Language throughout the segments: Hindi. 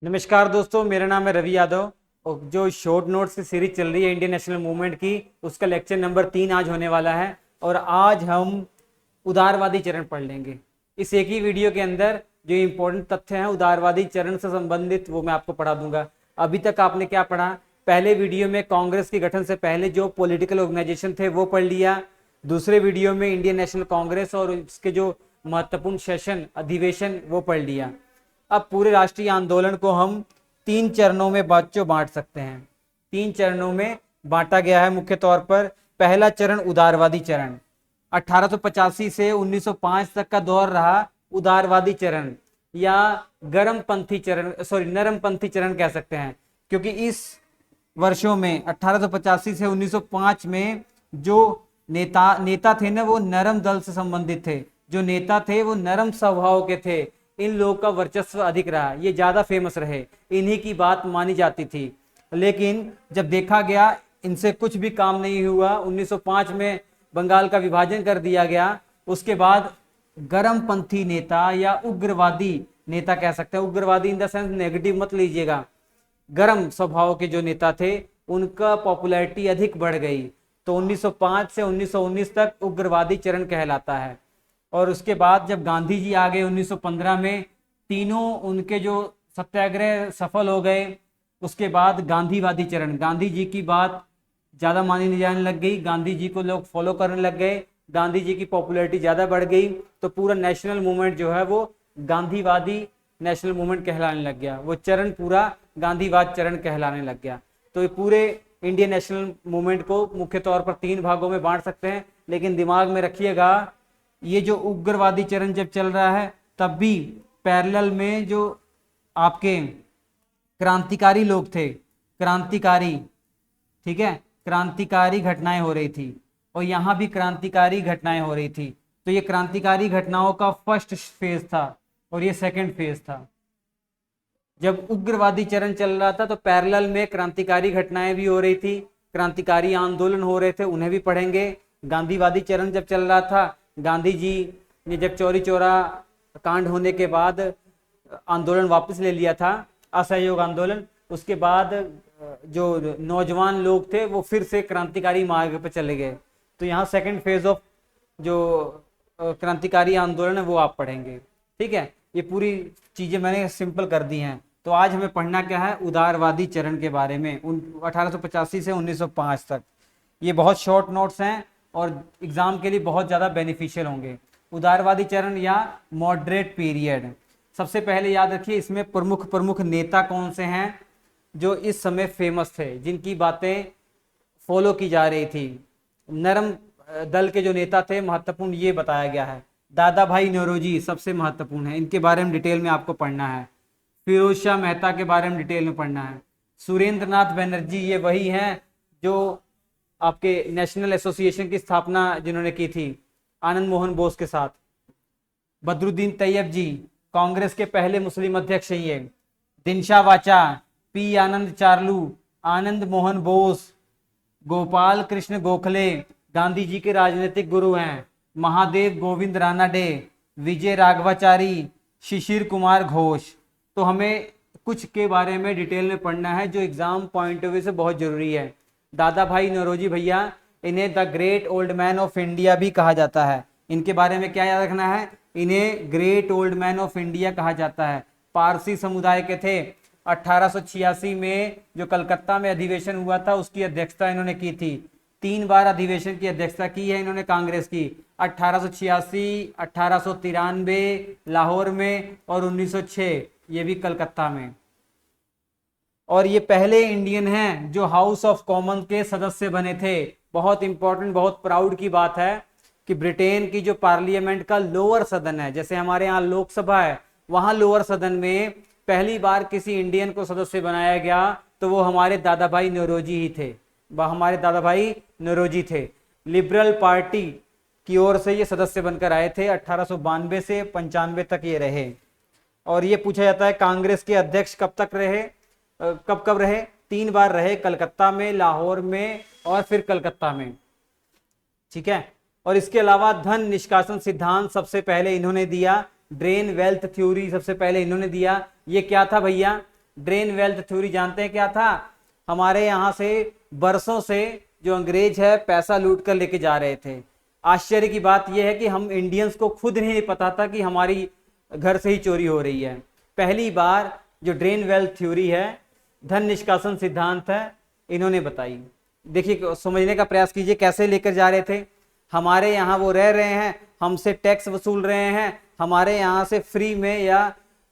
नमस्कार दोस्तों, मेरा नाम है रवि यादव और जो शॉर्ट नोट्स की सीरीज चल रही है इंडियन नेशनल मूवमेंट की, उसका लेक्चर नंबर 3 आज होने वाला है। और आज हम उदारवादी चरण पढ़ लेंगे। इस एक ही वीडियो के अंदर जो इम्पोर्टेंट तथ्य हैं उदारवादी चरण से संबंधित वो मैं आपको पढ़ा दूंगा। अभी तक आपने क्या पढ़ा? पहले वीडियो में कांग्रेस के गठन से पहले जो पॉलिटिकल ऑर्गेनाइजेशन थे वो पढ़ लिया। दूसरे वीडियो में इंडियन नेशनल कांग्रेस और इसके जो महत्वपूर्ण सेशन अधिवेशन वो पढ़ लिया। अब पूरे राष्ट्रीय आंदोलन को हम 3 चरणों में बांट सकते हैं। 3 चरणों में बांटा गया है मुख्य तौर पर। पहला चरण उदारवादी चरण 1885 से 1905 तक का दौर रहा। उदारवादी चरण या नरमपंथी चरण कह सकते हैं, क्योंकि इस वर्षों में 1885 से 1905 में जो नेता थे ना, वो नरम दल से संबंधित थे। जो नेता थे वो नरम स्वभाव के थे। इन लोगों का वर्चस्व अधिक रहा, ये ज्यादा फेमस रहे, इन्हीं की बात मानी जाती थी। लेकिन जब देखा गया इनसे कुछ भी काम नहीं हुआ, 1905 में बंगाल का विभाजन कर दिया गया। उसके बाद गर्मपंथी नेता या उग्रवादी नेता कह सकते हैं, उग्रवादी इन द सेंस नेगेटिव मत लीजिएगा, गर्म स्वभाव के जो नेता थे उनका पॉपुलैरिटी अधिक बढ़ गई। तो 1905 से 1919 तक उग्रवादी चरण कहलाता है। और उसके बाद जब गांधी जी आ गए 1915 में, तीनों उनके जो सत्याग्रह सफल हो गए। उसके बाद गांधीवादी चरण, गांधी जी की बात ज़्यादा मानी जाने लग गई, गांधी जी को लोग फॉलो करने लग गए, गांधी जी की पॉपुलैरिटी ज़्यादा बढ़ गई। तो पूरा नेशनल मूवमेंट जो है वो गांधीवादी नेशनल मूवमेंट कहलाने लग गया। वो चरण पूरा गांधीवाद चरण कहलाने लग गया। तो ये पूरे इंडियन नेशनल मूवमेंट को मुख्य तौर पर 3 भागों में बांट सकते हैं। लेकिन दिमाग में रखिएगा, ये जो उग्रवादी चरण जब चल रहा है तब भी पैरेलल में जो आपके क्रांतिकारी लोग थे, क्रांतिकारी, ठीक है, क्रांतिकारी घटनाएं हो रही थी और यहाँ भी क्रांतिकारी घटनाएं हो रही थी। तो ये क्रांतिकारी घटनाओं का फर्स्ट फेज था और ये सेकंड फेज था। जब उग्रवादी चरण चल रहा था तो पैरेलल में क्रांतिकारी घटनाएं भी हो रही थी, क्रांतिकारी आंदोलन हो रहे थे, उन्हें भी पढ़ेंगे। गांधीवादी चरण जब चल रहा था, गांधी जी ने जब चौरी चौरा कांड होने के बाद आंदोलन वापस ले लिया था, असहयोग आंदोलन, उसके बाद जो नौजवान लोग थे वो फिर से क्रांतिकारी मार्ग पर चले गए। तो यहाँ सेकंड फेज ऑफ जो क्रांतिकारी आंदोलन है वो आप पढ़ेंगे। ठीक है, ये पूरी चीजें मैंने सिंपल कर दी हैं। तो आज हमें पढ़ना क्या है? उदारवादी चरण के बारे में 1885 से 1905 तक। ये बहुत शॉर्ट नोट्स हैं और एग्जाम के लिए बहुत ज़्यादा बेनिफिशियल होंगे। उदारवादी चरण या मॉडरेट पीरियड, सबसे पहले याद रखिए इसमें प्रमुख नेता कौन से हैं जो इस समय फेमस थे, जिनकी बातें फॉलो की जा रही थी। नरम दल के जो नेता थे महत्वपूर्ण, ये बताया गया है। दादा भाई नौरोजी सबसे महत्वपूर्ण है, इनके बारे में डिटेल में आपको पढ़ना है। फिरोज शाह मेहता के बारे में डिटेल में पढ़ना है। सुरेंद्र नाथ बनर्जी, ये वही हैं जो आपके नेशनल एसोसिएशन की स्थापना जिन्होंने की थी आनंद मोहन बोस के साथ। बदरुद्दीन तैयब जी, कांग्रेस के पहले मुस्लिम अध्यक्ष हैं ये। दिनशा वाचा, पी आनंद चार्लू, आनंद मोहन बोस, गोपाल कृष्ण गोखले गांधी जी के राजनीतिक गुरु हैं। महादेव गोविंद रानाडे, विजय राघवाचारी, शिशिर कुमार घोष। तो हमें कुछ के बारे में डिटेल में पढ़ना है जो एग्जाम पॉइंट ऑफ व्यू से बहुत जरूरी है। दादा भाई नौरोजी भैया, इन्हें the great old man of India भी कहा जाता है। इनके बारे में क्या याद रखना है? इन्हें great old man of India कहा जाता है। पारसी समुदाय के थे। 1886 में जो कलकत्ता में अधिवेशन हुआ था उसकी अध्यक्षता इन्होंने की थी। 3 बार अधिवेशन की अध्यक्षता की है इन्होंने कांग्रेस की, 1886, 1893 लाहौर में और 1906 ये भी कलकत्ता में। और ये पहले इंडियन हैं जो हाउस ऑफ कॉमन के सदस्य बने थे। बहुत इंपॉर्टेंट, बहुत प्राउड की बात है कि ब्रिटेन की जो पार्लियामेंट का लोअर सदन है, जैसे हमारे यहाँ लोकसभा है, वहां लोअर सदन में पहली बार किसी इंडियन को सदस्य बनाया गया तो वो हमारे दादा भाई नौरोजी ही थे। वह हमारे दादा भाई नौरोजी थे। लिबरल पार्टी की ओर से ये सदस्य बनकर आए थे। 1892 से 95 तक ये रहे। और ये पूछा जाता है कांग्रेस के अध्यक्ष कब तक रहे, कब रहे? 3 बार रहे, कलकत्ता में, लाहौर में और फिर कलकत्ता में। ठीक है, और इसके अलावा धन निष्कासन सिद्धांत सबसे पहले इन्होंने दिया। ड्रेन वेल्थ थ्योरी सबसे पहले इन्होंने दिया। ये क्या था भैया? ड्रेन वेल्थ थ्योरी जानते हैं क्या था? हमारे यहाँ से बरसों से जो अंग्रेज है पैसा लूट कर लेके जा रहे थे। आश्चर्य की बात यह है कि हम इंडियंस को खुद नहीं पता था कि हमारी घर से ही चोरी हो रही है। पहली बार जो ड्रेन वेल्थ थ्योरी है, धन निष्कासन सिद्धांत है, इन्होंने बताई। देखिए, समझने का प्रयास कीजिए कैसे लेकर जा रहे थे। हमारे यहाँ वो रह रहे हैं, हमसे टैक्स वसूल रहे हैं, हमारे यहाँ से फ्री में या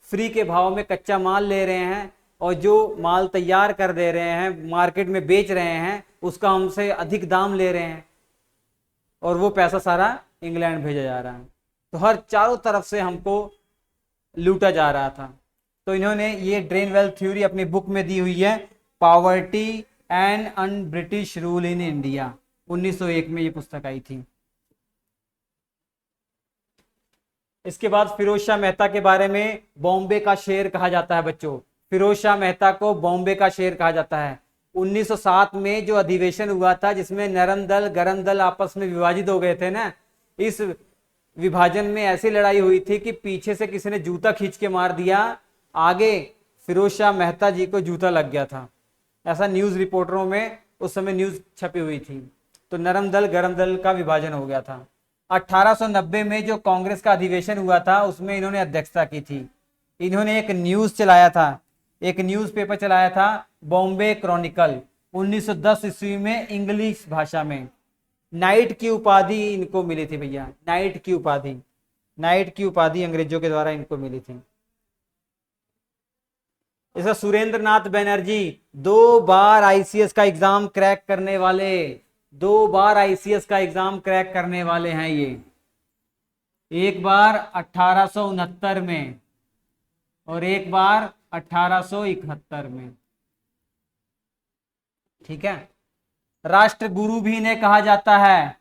फ्री के भाव में कच्चा माल ले रहे हैं, और जो माल तैयार कर दे रहे हैं, मार्केट में बेच रहे हैं, उसका हमसे अधिक दाम ले रहे हैं, और वो पैसा सारा इंग्लैंड भेजा जा रहा है। तो हर चारों तरफ से हमको लूटा जा रहा था। तो इन्होंने ये ड्रेन वेल्थ थ्योरी अपनी बुक में दी हुई है, poverty and un British rule in India, 1901 में ये पुस्तक आई थी। इसके बाद फिरोज शाह मेहता के बारे में बॉम्बे का शेर कहा जाता है बच्चों। फिरोज शाह मेहता को बॉम्बे का शेर कहा जाता है। 1907 में जो अधिवेशन हुआ था जिसमें नरम दल गरम दल आपस में विभाजित हो गए थे ना, इस विभाजन में ऐसी लड़ाई हुई थी कि पीछे से किसी ने जूता खींच के मार दिया, आगे फिरोज शाह मेहता जी को जूता लग गया था। ऐसा न्यूज रिपोर्टरों में उस समय न्यूज छपी हुई थी। तो नरम दल गरम दल का विभाजन हो गया था। 1890 में जो कांग्रेस का अधिवेशन हुआ था उसमें इन्होंने अध्यक्षता की थी। इन्होंने एक न्यूज चलाया था, एक न्यूज़पेपर चलाया था, बॉम्बे क्रॉनिकल, 1910 ईस्वी में, इंग्लिश भाषा में। नाइट की उपाधि इनको मिली थी भैया, नाइट की उपाधि, नाइट की उपाधि अंग्रेजों के द्वारा इनको मिली थी। इसका सुरेंद्र नाथ बनर्जी 2 बार आईसीएस का एग्जाम क्रैक करने वाले, 2 बार आईसीएस का एग्जाम क्रैक करने वाले हैं ये। एक बार 1869 में और एक बार 1871 में। ठीक है। राष्ट्रगुरु भी इन्हें कहा जाता है,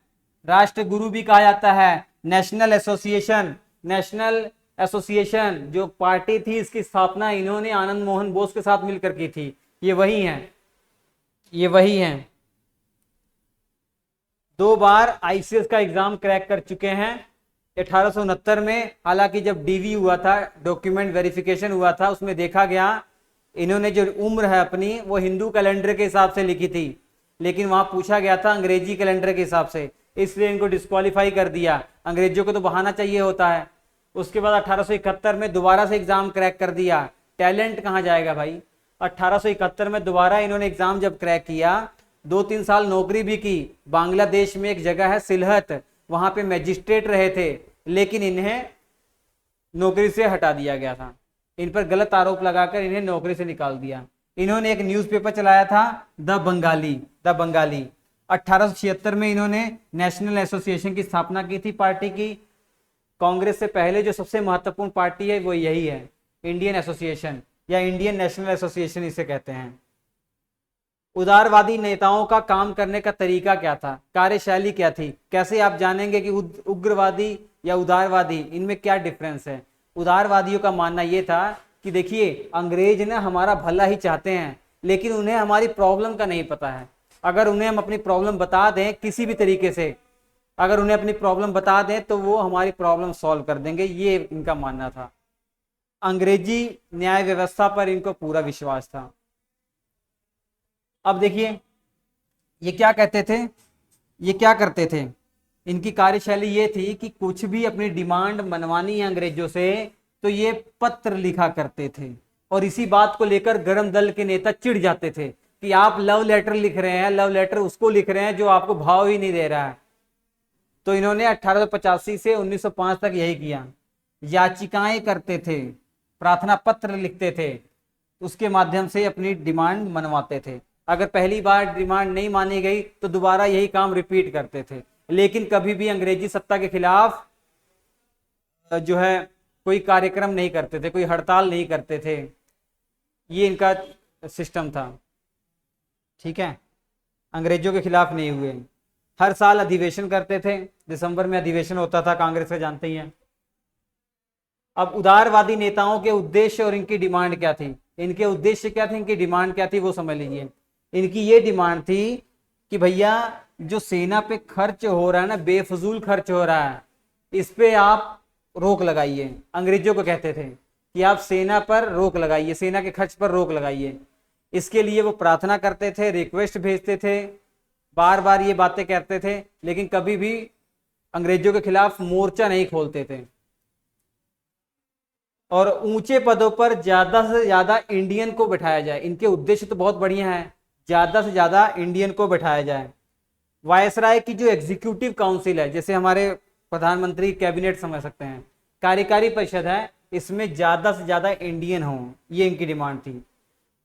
राष्ट्रगुरु भी कहा जाता है। नेशनल एसोसिएशन, नेशनल एसोसिएशन जो पार्टी थी इसकी स्थापना इन्होंने आनंद मोहन बोस के साथ मिलकर की थी। ये वही हैं, ये वही हैं। 2 बार आईसीएस का एग्जाम क्रैक कर चुके हैं। 1869 में, हालांकि जब डीवी हुआ था, डॉक्यूमेंट वेरिफिकेशन हुआ था, उसमें देखा गया इन्होंने जो उम्र है अपनी वो हिंदू कैलेंडर के हिसाब से लिखी थी, लेकिन वहां पूछा गया था अंग्रेजी कैलेंडर के हिसाब से, इसलिए इनको डिस्क्वालीफाई कर दिया। अंग्रेजों को तो बहाना चाहिए होता है। उसके बाद 1871 में दोबारा से एग्जाम क्रैक कर दिया। टैलेंट कहाँ जाएगा भाई। 1871 में दोबारा इन्होंने एग्जाम जब क्रैक किया, 2-3 साल नौकरी भी की। बांग्लादेश में एक जगह है सिलहट, वहां पे मैजिस्ट्रेट रहे थे, लेकिन इन्हें नौकरी से हटा दिया गया था। इन पर गलत आरोप लगाकर इन्हें नौकरी से निकाल दिया। इन्होंने एक न्यूज़पेपर चलाया था, द बंगाली। 1876 में इन्होंने नेशनल एसोसिएशन की स्थापना की थी पार्टी की। कांग्रेस से पहले जो सबसे महत्वपूर्ण पार्टी है वो यही है, इंडियन एसोसिएशन या इंडियन नेशनल एसोसिएशन इसे कहते हैं। उदारवादी नेताओं का काम करने का तरीका क्या था, कार्यशैली क्या थी, कैसे आप जानेंगे कि उग्रवादी या उदारवादी इनमें क्या डिफरेंस है। उदारवादियों का मानना यह था कि देखिए अंग्रेज ना हमारा भला ही चाहते हैं, लेकिन उन्हें हमारी प्रॉब्लम का नहीं पता है। अगर उन्हें हम अपनी प्रॉब्लम बता दें किसी भी तरीके से, अगर उन्हें अपनी प्रॉब्लम बता दें तो वो हमारी प्रॉब्लम सॉल्व कर देंगे, ये इनका मानना था। अंग्रेजी न्याय व्यवस्था पर इनको पूरा विश्वास था। अब देखिए ये क्या कहते थे, ये क्या करते थे, इनकी कार्यशैली ये थी कि कुछ भी अपनी डिमांड मनवानी है अंग्रेजों से तो ये पत्र लिखा करते थे, और इसी बात को लेकर गरम दल के नेता चिढ़ जाते थे कि आप लव लेटर लिख रहे हैं, लव लेटर उसको लिख रहे हैं जो आपको भाव ही नहीं दे रहा है। तो इन्होंने 1885 से 1905 तक यही किया। याचिकाएं करते थे, प्रार्थना पत्र लिखते थे, उसके माध्यम से अपनी डिमांड मनवाते थे। अगर पहली बार डिमांड नहीं मानी गई तो दोबारा यही काम रिपीट करते थे, लेकिन कभी भी अंग्रेजी सत्ता के खिलाफ जो है कोई कार्यक्रम नहीं करते थे, कोई हड़ताल नहीं करते थे। ये इनका सिस्टम था। ठीक है, अंग्रेजों के खिलाफ नहीं हुए। हर साल अधिवेशन करते थे, दिसंबर में अधिवेशन होता था कांग्रेस का, जानते ही हैं। अब उदारवादी नेताओं के उद्देश्य और इनकी डिमांड क्या थी, इनके उद्देश्य क्या थे, इनकी डिमांड क्या थी वो समझ लीजिए। इनकी ये डिमांड थी कि भैया जो सेना पे खर्च हो रहा है ना, बेफजूल खर्च हो रहा है, इस पे आप रोक लगाइए। अंग्रेजों को कहते थे कि आप सेना पर रोक लगाइए, सेना के खर्च पर रोक लगाइए। इसके लिए वो प्रार्थना करते थे, रिक्वेस्ट भेजते थे, बार बार ये बातें करते थे, लेकिन कभी भी अंग्रेजों के खिलाफ मोर्चा नहीं खोलते थे। और ऊंचे पदों पर ज्यादा से ज्यादा इंडियन को बैठाया जाए, इनके उद्देश्य तो बहुत बढ़िया है, ज्यादा से ज्यादा इंडियन को बैठाया जाए। वायसराय की जो एग्जीक्यूटिव काउंसिल है, जैसे हमारे प्रधानमंत्री कैबिनेट समझ सकते हैं, कार्यकारी परिषद है, इसमें ज्यादा से ज्यादा इंडियन हो, ये इनकी डिमांड थी।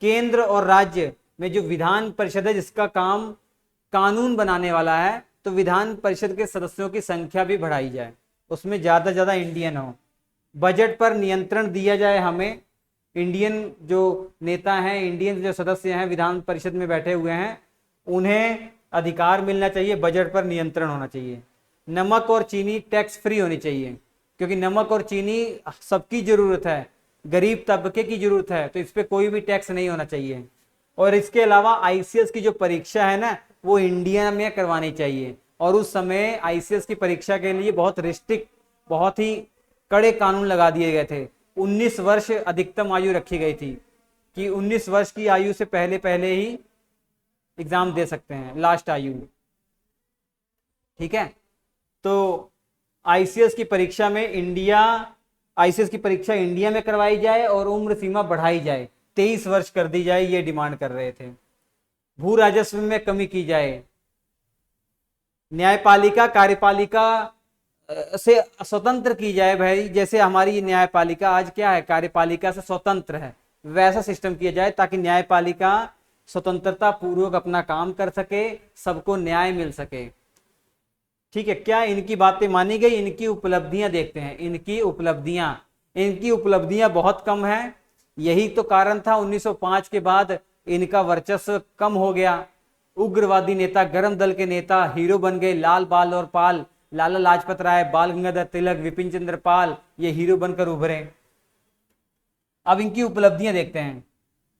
केंद्र और राज्य में जो विधान परिषद है, जिसका काम कानून बनाने वाला है, तो विधान परिषद के सदस्यों की संख्या भी बढ़ाई जाए, उसमें ज्यादा से ज्यादा इंडियन हो। बजट पर नियंत्रण दिया जाए हमें, इंडियन जो नेता हैं, इंडियन जो सदस्य हैं विधान परिषद में बैठे हुए हैं, उन्हें अधिकार मिलना चाहिए, बजट पर नियंत्रण होना चाहिए। नमक और चीनी टैक्स फ्री होनी चाहिए, क्योंकि नमक और चीनी सबकी जरूरत है, गरीब तबके की जरूरत है, तो इस पर कोई भी टैक्स नहीं होना चाहिए। और इसके अलावा आईसीएस की जो परीक्षा है ना, वो इंडिया में करवानी चाहिए। और उस समय आईसीएस की परीक्षा के लिए बहुत रिस्ट्रिक्ट, बहुत ही कड़े कानून लगा दिए गए थे। 19 वर्ष अधिकतम आयु रखी गई थी कि 19 वर्ष की आयु से पहले पहले ही एग्जाम दे सकते हैं, लास्ट आयु। ठीक है, तो आईसीएस की परीक्षा में आईसीएस की परीक्षा इंडिया में करवाई जाए और उम्र सीमा बढ़ाई जाए, 23 वर्ष कर दी जाए, ये डिमांड कर रहे थे। भू राजस्व में कमी की जाए, न्यायपालिका कार्यपालिका से स्वतंत्र की जाए। भाई जैसे हमारी न्यायपालिका आज क्या है, कार्यपालिका से स्वतंत्र है, वैसा सिस्टम किया जाए ताकि न्यायपालिका स्वतंत्रता पूर्वक अपना काम कर सके, सबको न्याय मिल सके। ठीक है, क्या इनकी बातें मानी गई? इनकी उपलब्धियां देखते हैं, इनकी उपलब्धियां बहुत कम है। यही तो कारण था 1905 के बाद इनका वर्चस्व कम हो गया। उग्रवादी नेता, गरम दल के नेता हीरो बन गए, लाल बाल और पाल, लाला लाजपत राय, बाल गंगाधर तिलक, विपिन चंद्र पाल, ये हीरो बनकर उभरे। अब इनकी उपलब्धियां देखते हैं।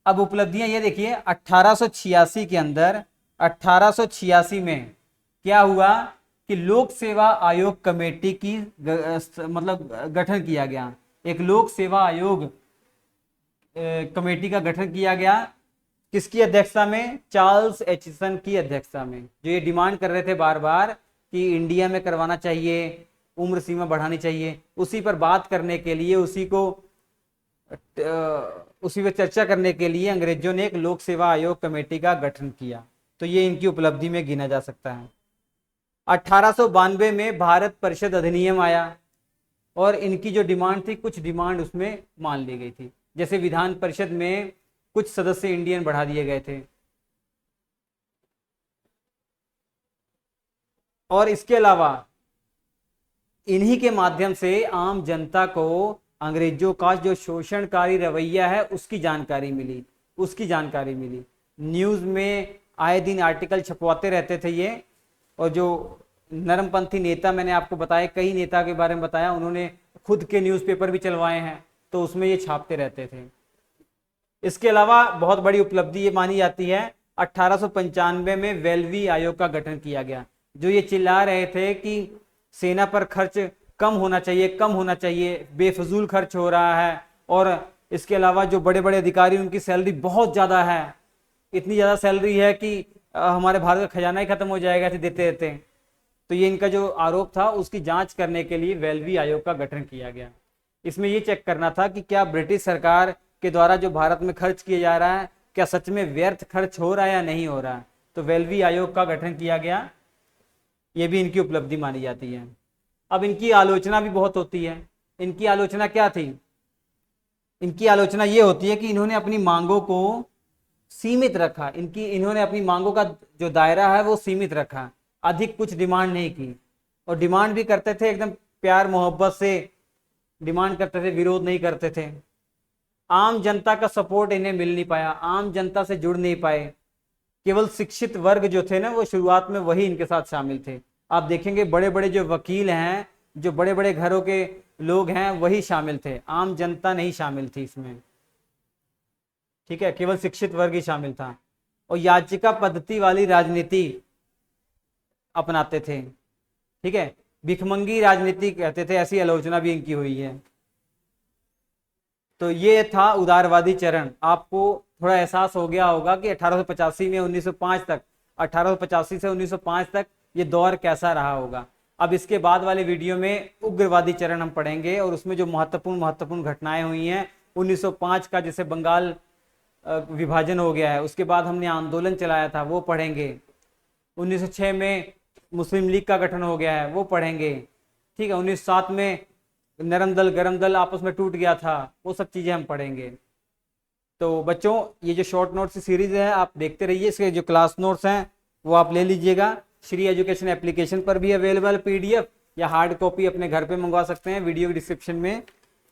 अब उपलब्धियां ये देखिए, 1886 के अंदर, 1886 में क्या हुआ कि लोक सेवा आयोग कमेटी की मतलब गठन किया गया। एक लोक सेवा आयोग कमेटी का गठन किया गया, किसकी अध्यक्षता में? चार्ल्स एचिसन की अध्यक्षता में, जो ये डिमांड कर रहे थे बार बार कि इंडिया में करवाना चाहिए, उम्र सीमा बढ़ानी चाहिए। उसी पर बात करने के लिए, उसी पर चर्चा करने के लिए अंग्रेजों ने एक लोक सेवा आयोग कमेटी का गठन किया। तो ये इनकी उपलब्धि में गिना जा सकता है। 1892 में भारत परिषद अधिनियम आया और इनकी जो डिमांड थी, कुछ डिमांड उसमें मान ली गई थी। जैसे विधान परिषद में कुछ सदस्य इंडियन बढ़ा दिए गए थे। और इसके अलावा इन्हीं के माध्यम से आम जनता को अंग्रेजों का जो शोषणकारी रवैया है उसकी जानकारी मिली। न्यूज में आए दिन आर्टिकल छपवाते रहते थे ये। और जो नरमपंथी नेता मैंने आपको बताया, कई नेता के बारे में बताया, उन्होंने खुद के न्यूज़पेपर भी चलवाए हैं, तो उसमें ये छापते रहते थे। इसके अलावा बहुत बड़ी उपलब्धि ये मानी जाती है, 1895 में वेल्वी आयोग का गठन किया गया। जो ये चिल्ला रहे थे कि सेना पर खर्च कम होना चाहिए, बेफजूल खर्च हो रहा है, और इसके अलावा जो बड़े बड़े अधिकारी उनकी सैलरी बहुत ज़्यादा है, इतनी ज़्यादा सैलरी है कि हमारे भारत का खजाना ही खत्म हो जाएगा ऐसे देते देते। तो ये इनका जो आरोप था उसकी जांच करने के लिए वेल्वी आयोग का गठन किया गया। इसमें ये चेक करना था कि क्या ब्रिटिश सरकार के द्वारा जो भारत में खर्च किया जा रहा है, क्या सच में व्यर्थ खर्च हो रहा है या नहीं हो रहा है। तो वेल्वी आयोग का गठन किया गया, ये भी इनकी उपलब्धि मानी जाती है। अब इनकी आलोचना भी बहुत होती है। इनकी आलोचना क्या थी? इनकी आलोचना ये होती है कि इन्होंने अपनी मांगों को सीमित रखा, इन्होंने अपनी मांगों का जो दायरा है वो सीमित रखा, अधिक कुछ डिमांड नहीं की। और डिमांड भी करते थे एकदम प्यार मोहब्बत से डिमांड करते थे, विरोध नहीं करते थे। आम जनता का सपोर्ट इन्हें मिल नहीं पाया, आम जनता से जुड़ नहीं पाए। केवल शिक्षित वर्ग जो थे ना, वो शुरुआत में वही इनके साथ शामिल थे। आप देखेंगे बड़े बड़े जो वकील हैं, जो बड़े बड़े घरों के लोग हैं, वही शामिल थे, आम जनता नहीं शामिल थी इसमें। ठीक है, केवल शिक्षित वर्ग ही शामिल था। और याचिका पद्धति वाली राजनीति अपनाते थे। ठीक है, भिखमंगी राजनीति कहते थे, ऐसी आलोचना भी इनकी हुई है। तो ये था उदारवादी चरण। आपको थोड़ा एहसास हो गया होगा कि 1885 में 1905 तक, 1885 से 1905 तक ये दौर कैसा रहा होगा। अब इसके बाद वाले वीडियो में उग्रवादी चरण हम पढ़ेंगे और उसमें जो महत्वपूर्ण घटनाएं हुई हैं 1905 का, जैसे बंगाल विभाजन हो गया है, उसके बाद हमने आंदोलन चलाया था वो पढ़ेंगे। 1906 में मुस्लिम लीग का गठन हो गया है वो पढ़ेंगे। ठीक है, 1907 में नरम दल गरम दल आपस में टूट गया था, वो सब चीज़ें हम पढ़ेंगे। तो बच्चों ये जो शॉर्ट नोट्स की सीरीज है आप देखते रहिए। इसके जो क्लास नोट्स हैं वो आप ले लीजिएगा। श्री एजुकेशन एप्लीकेशन पर भी अवेलेबल PDF या हार्ड कॉपी अपने घर पे मंगवा सकते हैं। वीडियो के डिस्क्रिप्शन में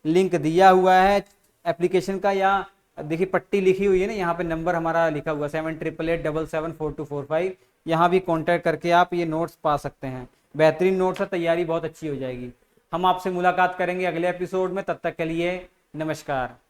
लिंक दिया हुआ है एप्लीकेशन का, या देखिए पट्टी लिखी हुई है ना, यहाँ पे नंबर हमारा लिखा हुआ 7888774245। यहाँ भी कॉन्टैक्ट करके आप ये नोट्स पा सकते हैं। बेहतरीन नोट्स है, तैयारी बहुत अच्छी हो जाएगी। हम आपसे मुलाकात करेंगे अगले एपिसोड में, तब तक के लिए नमस्कार।